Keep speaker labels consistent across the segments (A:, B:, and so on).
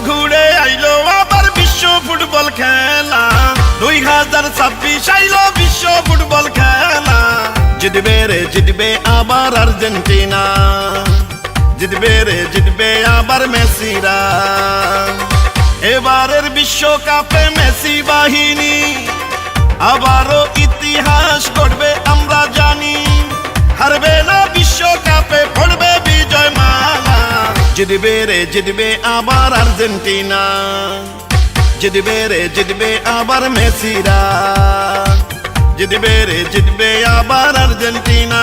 A: ঘুরে আইলো আবার বিশ্ব ফুটবল খেলা 2026 আইলো বিশ্ব ফুটবল খেলা জিতবে রে জিতবে আবার আর্জেন্টিনা জিতবে রে জিতবে আবার মেসিরা এবারের বিশ্বকাপে মেসি বাহিনী আবারও ইতিহাস গড়বে আমরা জানি হারবে না বিশ্বকাপে পড়বে বিজয় মালা জিতবে রে জিতবে আবার আর্জেন্টিনা জিতবে রে জিতবে আবার মেসিরা জিতবে রে জিতবে আবার আর্জেন্টিনা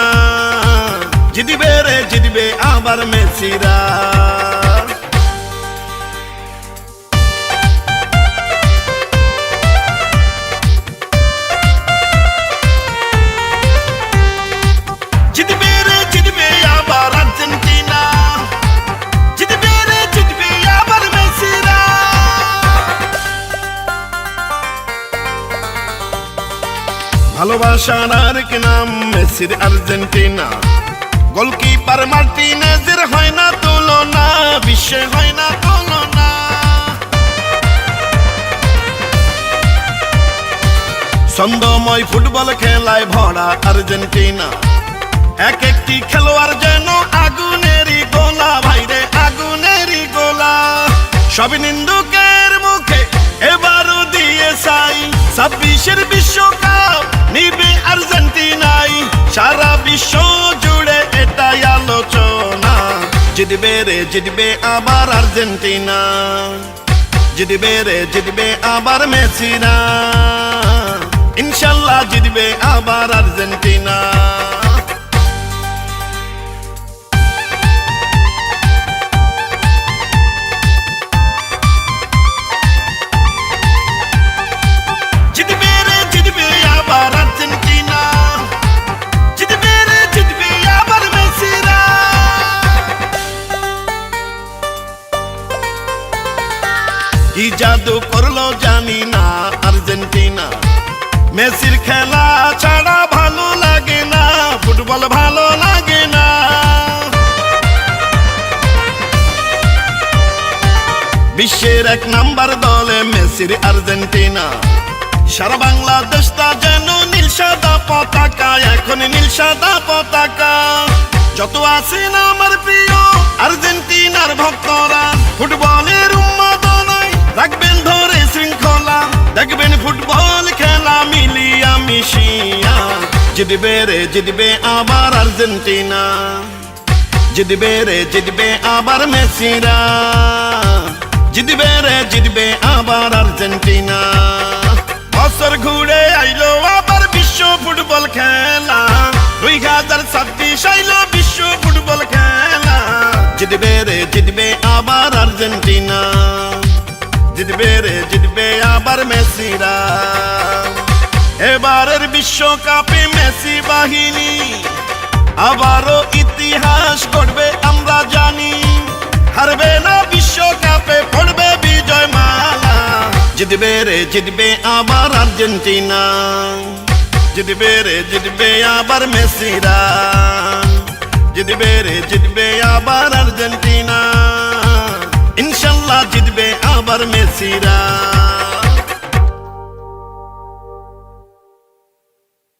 A: জিতবে রে জিতবে আবার মেসিরা ভালোবাসার আরেক নাম মেসির আর্জেন্টিনা গোলকিপার মার্টিনেজের হয় না তুলনা বিশ্বে হয় না তুলনা ছন্দময় ফুটবল খেলায় ভরা আর্জেন্টিনা এক একটি খেলোয়াড় যেন আগুনেরই গোলা ভাইরে আগুনেরই গোলা সব নিন্দুকের মুখে এবারও দিয়ে চাই 26-এর বিশ্বকাপ নিবে আর্জেন্টিনাই সারা বিশ্ব জুড়ে এটাই আলোচনা জিতবে রে জিতবে আবার আর্জেন্টিনা জিতবে রে জিতবে আবার মেসিরা ইনশাল্লাহ জিতবে আবার আর্জেন্টিনা কি জাদু করলো জানি না আর্জেন্টিনা মেসির খেলা ছাড়া ভালো লাগে না ফুটবল ভালো লাগে না বিশ্বের এক নাম্বার দলে মেসির আর্জেন্টিনা সারা বাংলাদেশটা যেন নীল সাদা পতাকা এখন নীল সাদা পতাকা যত আছেন আমার প্রিয় আর্জেন্টিনার ভক্তরা ফুটবলের উন্মাদনায় রাখবেন ধরে শৃঙ্খলা দেখবেন ফুটবল খেলা মিলিয়া মিশিয়া জিতবে রে জিতবে আবার আর্জেন্টিনা জিতবে রে জিতবে আবার মেসিরা জিতবে রে জিতবে আবার আর্জেন্টিনা বছর ঘুরে আইলো আবার বিশ্ব ফুটবল খেলা 2026 আইলো বিশ্ব ফুটবল খেলা জিতবে রে জিতবে আবার আর্জেন্টিনা জিতবে রে জিতবে আবার মেসিরা এবারের বিশ্বকাপে মেসি বাহিনী আবারও ইতিহাস গড়বে আমরা জানি হারবে না বিশ্বকাপে পড়বে বিজয় মালা জিতবে রে জিতবে আবার আর্জেন্টিনা জিতবে রে জিতবে আবার মেসিরা জিতবে রে জিতবে আবার আর্জেন্টিনা ইনশাল্লাহ জিতবে আবার মেসিরা